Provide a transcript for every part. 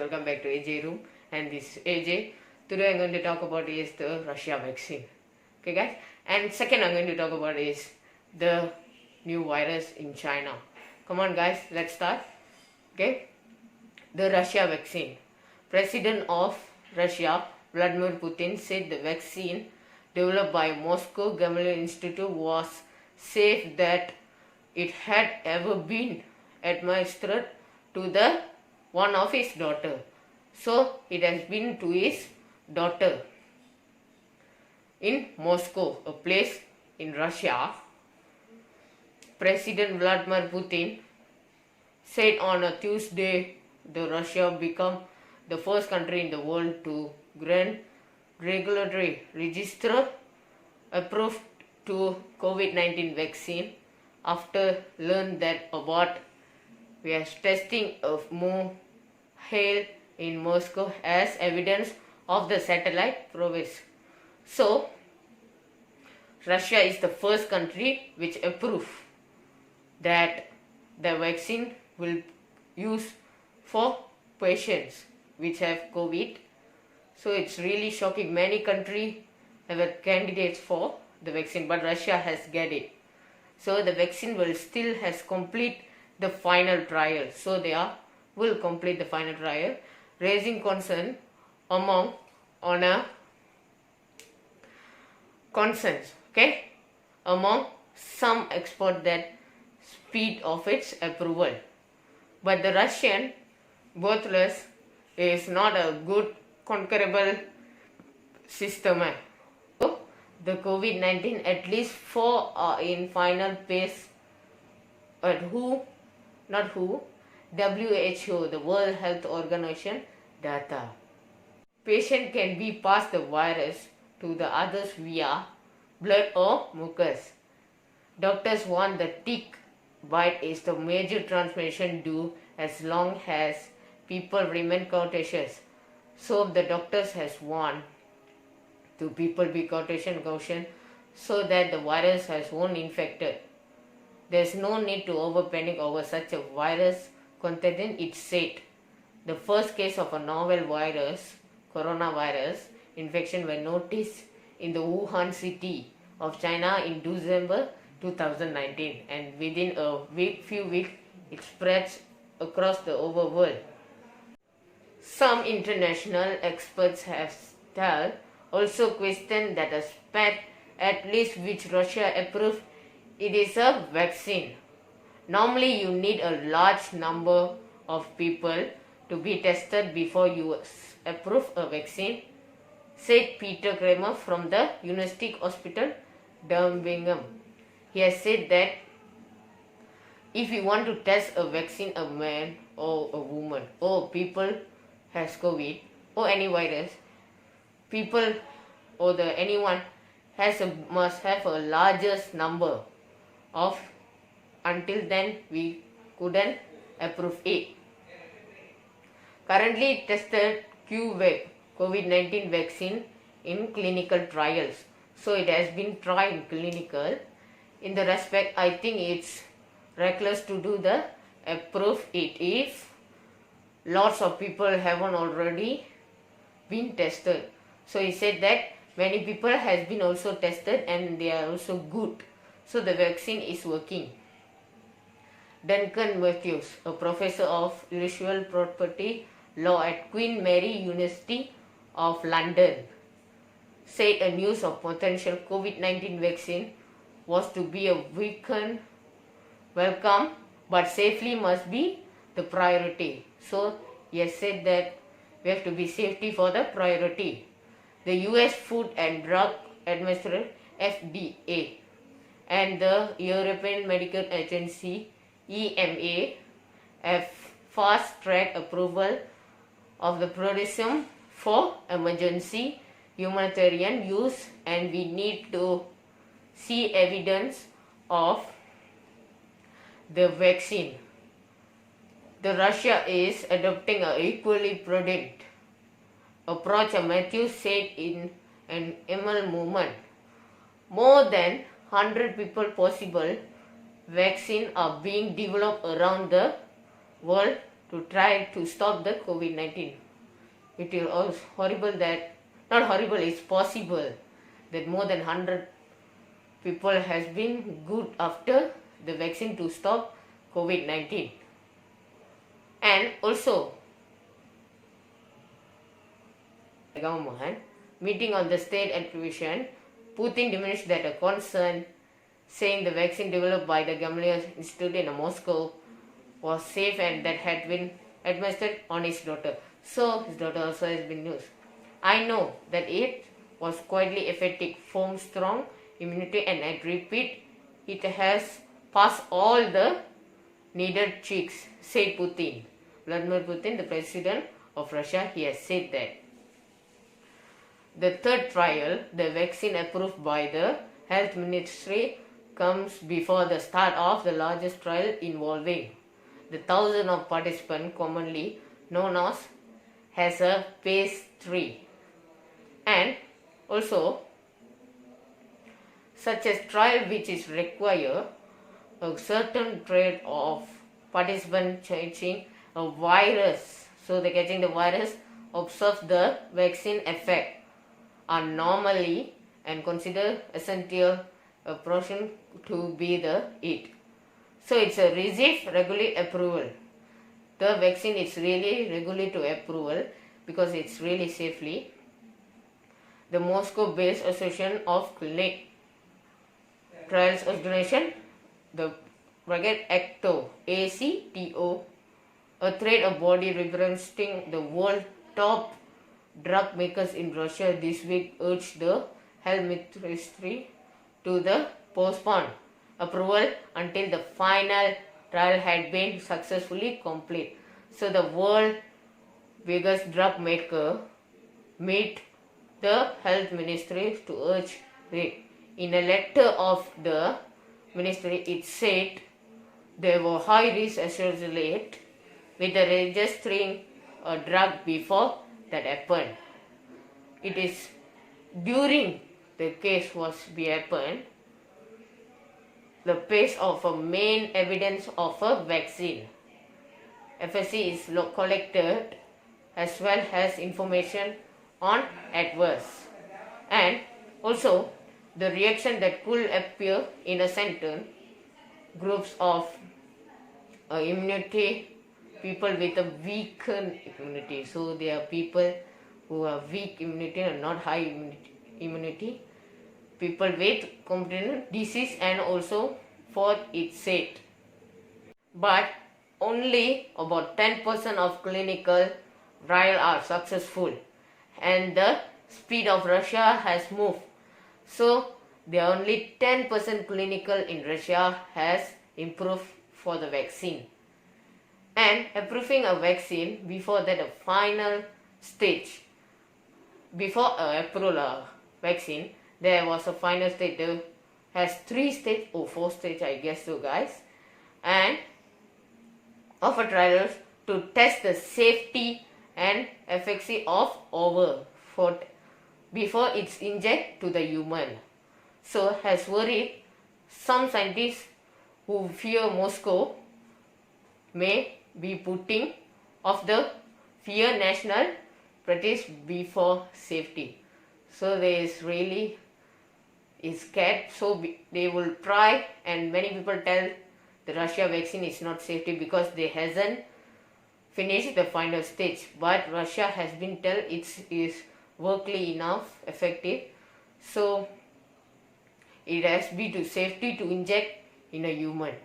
welcome back to AJ room, and this is AJ. Today I'm going to talk about is the Russia vaccine. Okay guys, and second I'm going to talk about is the new virus in China. Come on guys, let's start. Okay, the Russia vaccine. President of Russia Vladimir Putin said the vaccine developed by Moscow Gamaleya Institute was safe that it had ever been administered to the one of his daughter. So it has been to his daughter in Moscow, a place in Russia. President Vladimir Putin said on a Tuesday the Russia become the first country in the world to grant regulatory register approved to COVID-19 vaccine after learned that about was testing of more hail in Moscow as evidence of the satellite progress. So Russia is the first country which approved that the vaccine will use for patients which have COVID. So it's really shocking. Many countries have candidates for the vaccine, but Russia has get it. So the vaccine will still has complete the final trial. So they will complete the final trial, raising concern among on a consensus, among some experts that speed of its approval. But the Russian birthless is not a good conquerable system. So the COVID-19 at least 4 are in final phase at WHO, the World Health Organization data. Patient can be passed the virus to the others via blood or mucus. Doctors warn the tick bite is the major transmission due as long as people remain cautious. So the doctors has warned to people be caution so that the virus has won't infected. There is no need to over panic over such a virus contagion, it said. The first case of a novel virus, coronavirus infection were noticed in the Wuhan city of China in December 2019, and within a few weeks it spreads across the over world. Some international experts have also questioned that a spec at least which Russia approved it is a vaccine. Normally you need a large number of people to be tested before you approve a vaccine, said Peter Kramer from the University Hospital Birmingham. He has said that if you want to test a vaccine a man or a woman or people has COVID or any virus, people or anyone must have a largest number of. Until then we couldn't approve it. Currently tested QVAC COVID-19 vaccine in clinical trials. So it has been tried in clinical. In the respect, I think it's reckless to do the approve it if lots of people haven't already been tested. So he said that many people has been also tested and they are also good. So the vaccine is working. Duncan Matthews, a professor of intellectual property law at Queen Mary University of London, said a news of potential COVID-19 vaccine was to be a welcome, but safely must be the priority. So he has said that we have to be safety for the priority. The US Food and Drug Administration FDA and the European Medical Agency EMA have fast-tracked approval of the production for emergency humanitarian use, and we need to see evidence of the vaccine. The Russia is adopting an equally prudent approach, Matthews said in an email movement. More than 100 people possible vaccine are being developed around the world to try to stop the COVID-19. It is also horrible that, not horrible, it's possible that more than 100 people has been good after the vaccine to stop COVID-19. And also, government meeting on the state attribution, Putin diminished that a concern, saying the vaccine developed by the Gamaleya Institute in Moscow was safe and that had been administered on his daughter. So his daughter also has been used. I know that it was quietly effective, formed strong immunity, and I repeat, it has passed all the needed checks, said Putin. Vladimir Putin, the president of Russia, he has said that. The third trial, the vaccine approved by the Health Ministry, comes before the start of the largest trial involving the thousands of participants, commonly known as a phase 3. And also, such a trial which is require a certain rate of participants catching a virus. So they catching the virus, observe the vaccine effect, are normally and considered essential a portion to be the it. So it's a receive regular approval. The vaccine is really regular to approval because it's really safely. The Moscow-based Association of Clinic Trials Organization, the bracket ACTO, ACTO, a trade body representing the world top drug makers in Russia this week urged the Health Ministry to postpone approval until the final trial had been successfully complete. So the world biggest drug maker met the Health Ministry to urge it. In a letter of the ministry, it said there were high risks associated with the registering a drug before that happened. It is during the case was be happened, the pace of a main evidence of a vaccine. FSC is collected as well as information on adverse. And also the reaction that could appear in a sentence, groups of immunity, people with a weakened immunity. So there are people who have weak immunity and not high immunity, people with competent disease, and also for its sake. But only about 10% of clinical trials are successful, and the speed of Russia has moved. So there are only 10% clinical in Russia has improved for the vaccine. And approving a vaccine before that a final stage, before approval vaccine, there was a final stage. There has 3 stages or 4 stages, I guess so, guys, and offer trials to test the safety and efficacy of before it's injected to the human. So has worried some scientists who fear Moscow may be putting off the fear national practice before safety. So there is really is scared, so they will try, and many people tell the Russia vaccine is not safety because they hasn't finished the final stage, but Russia has been told it is workly enough effective, so it has been to safety to inject in a human.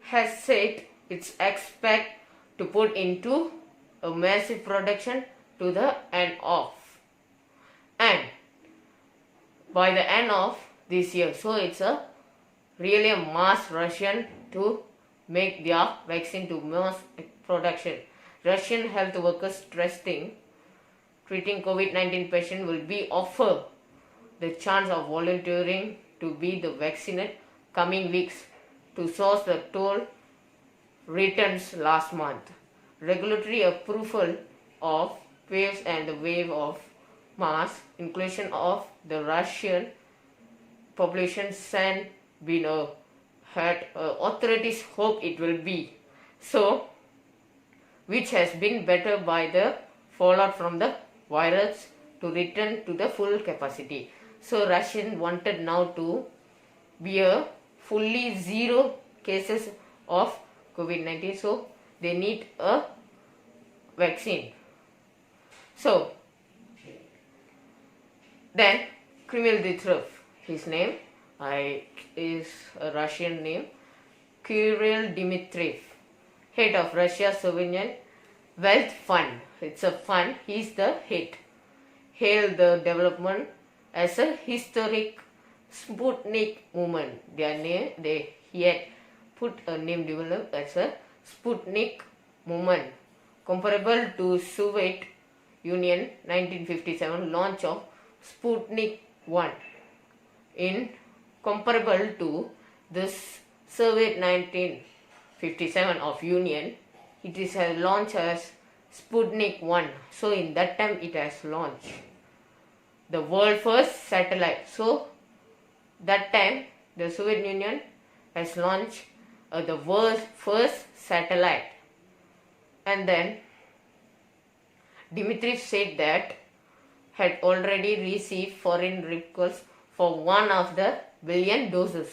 Has said it's expect to put into a massive production to the end of, and by the end of this year. So it's a really a mass Russian to make their vaccine to mass production. Russian health workers treating COVID-19 patient will be offered the chance of volunteering to be the vaccinated coming weeks to source the toll returns last month. Regulatory approval of waves and the wave of mass inclusion of the Russian population has been had authorities hope it will be. So which has been better by the fallout from the virus to return to the full capacity. So Russian wanted now to be a fully zero cases of COVID-19. So they need a vaccine. So then Kirill Dmitriev, his name is a Russian name, Kirill Dmitriev, head of Russia Sovereign Wealth Fund. It's a fund. He is the head. Hailed the development as a historic Sputnik movement. He had put a name developed as a Sputnik movement, comparable to Soviet Union 1957 launch of Sputnik 1. In comparable to this Soviet 1957 of Union, it is a launch as Sputnik 1. So in that time it has launched the world first satellite. So that time the Soviet Union has launched the world's first satellite. And then Dmitriev said that had already received foreign requests for 1 of the billion doses.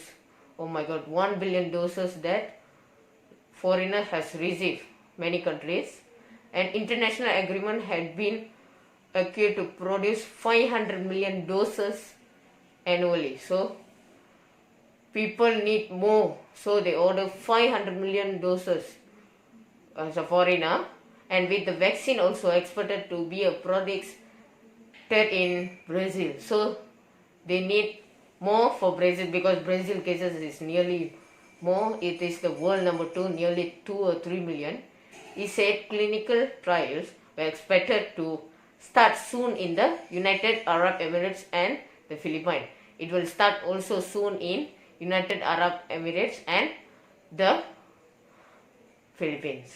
Oh my god, 1 billion doses that foreigner has received, many countries. An international agreement had been agreed to produce 500 million doses annually. So people need more, so they order 500 million doses as a foreigner. And with the vaccine also expected to be a product in Brazil, so they need more for Brazil, because Brazil cases is nearly more. It is the world number 2, nearly 2 or 3 million. He said clinical trials were expected to start soon in the United Arab Emirates and the Philippines. It will start also soon in United Arab Emirates and the Philippines.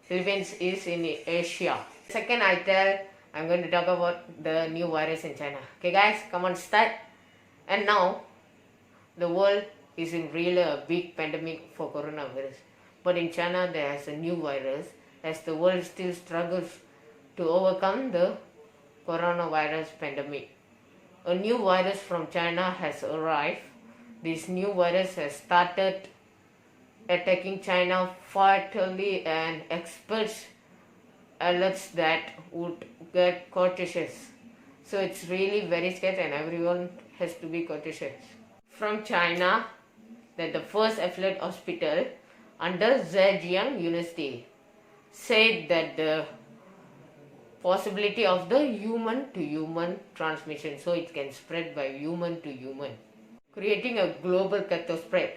Philippines is in Asia. Second I'm going to talk about the new virus in China. Okay guys, come on, start. And now the world is in really a big pandemic for coronavirus. But in China there is a new virus, as the world still struggles to overcome the coronavirus pandemic. A new virus from China has arrived. This new virus has started attacking China fatally, and experts alerts that would get cautious. So it's really very scared and everyone has to be cautious. From China, that the first affiliate hospital under Zhejiang University said that the possibility of the human to human transmission, so it can spread by human to human, creating a global spread.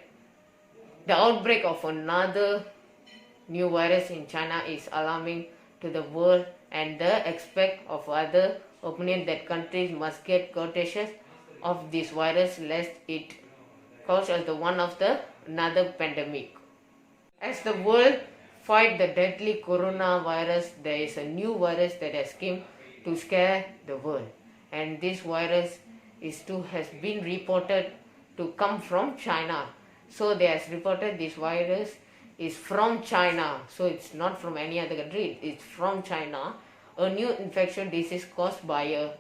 The outbreak of another new virus in China is alarming to the world, and the expect of other opinion that countries must get cautious of this virus lest it cause as the one of the another pandemic. As the world fight the deadly coronavirus, there is a new virus that has come to scare the world, and this virus has been reported to come from China. So they has reported this virus is from China, so it's not from any other country, it's from China. A new infection disease caused by a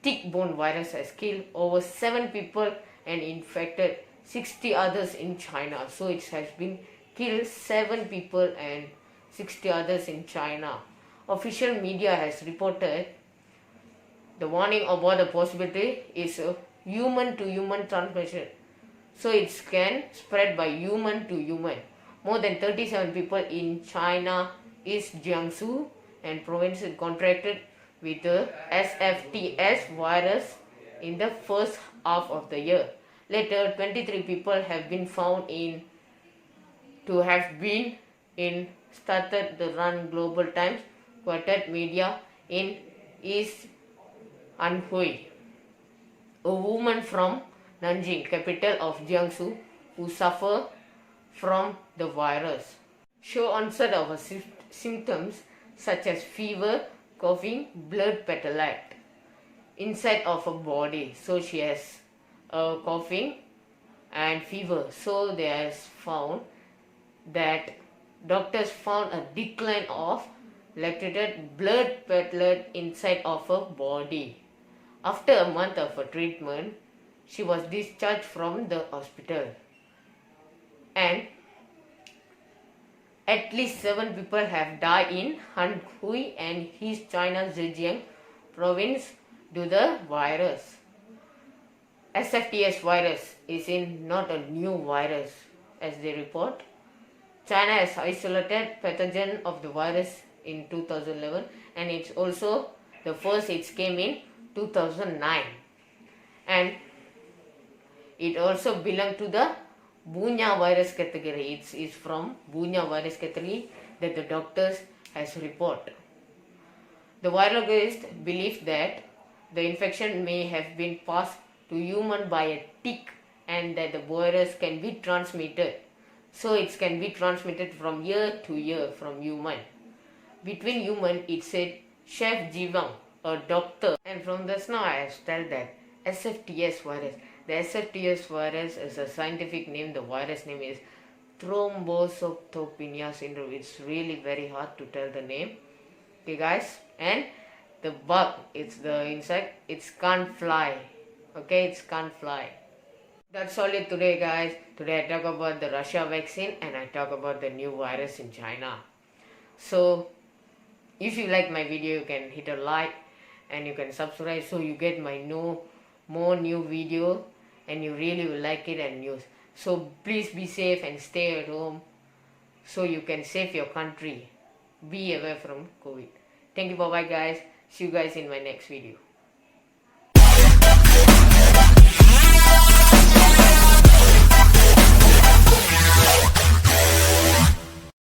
tick-borne virus has killed over 7 people and infected 60 others in China. So it has been killed 7 people and 60 others in China. Official media has reported the warning about the possibility is a human to human transmission. So it can spread by human to human. More than 37 people in China, East Jiangsu and province contracted with the SFTS virus in the first half of the year. Later, 23 people have been found to have been started the run Global Times quoted media in East Anhui. A woman from Nanjing, capital of Jiangsu, who suffer from the virus, show onset of symptoms such as fever, coughing, blood petalite inside of her body. So she has coughing and fever. So they has found that doctors found a decline of lactated blood platelet inside of her body. After a month of her treatment, she was discharged from the hospital. And at least 7 people have died in Anhui and East China's Zhejiang province due to the virus. SFTS virus is not a new virus as they report. China has isolated pathogen of the virus in 2011 and it's also the first it came in 2009. And it also belonged to the Bunya virus category. It's from Bunya virus category that the doctors has reported. The virologist believes that the infection may have been passed to human by a tick and that the virus can be transmitted. So it can be transmitted from year to year from human. Between human, it said Chef Jivang, a doctor. And from this now I have told that SFTS virus. The SFTS virus is a scientific name. The virus name is thrombocytopenia syndrome. It's really very hard to tell the name. Okay guys. And the bug, it's the insect, it can't fly. Okay, it can't fly. That's all it today guys. Today I talk about the Russia vaccine and I talk about the new virus in China. So if you like my video, you can hit a like and you can subscribe so you get my more new video and you really will like it and use. So please be safe and stay at home so you can save your country. Be away from COVID. Thank you, bye bye guys. See you guys in my next video.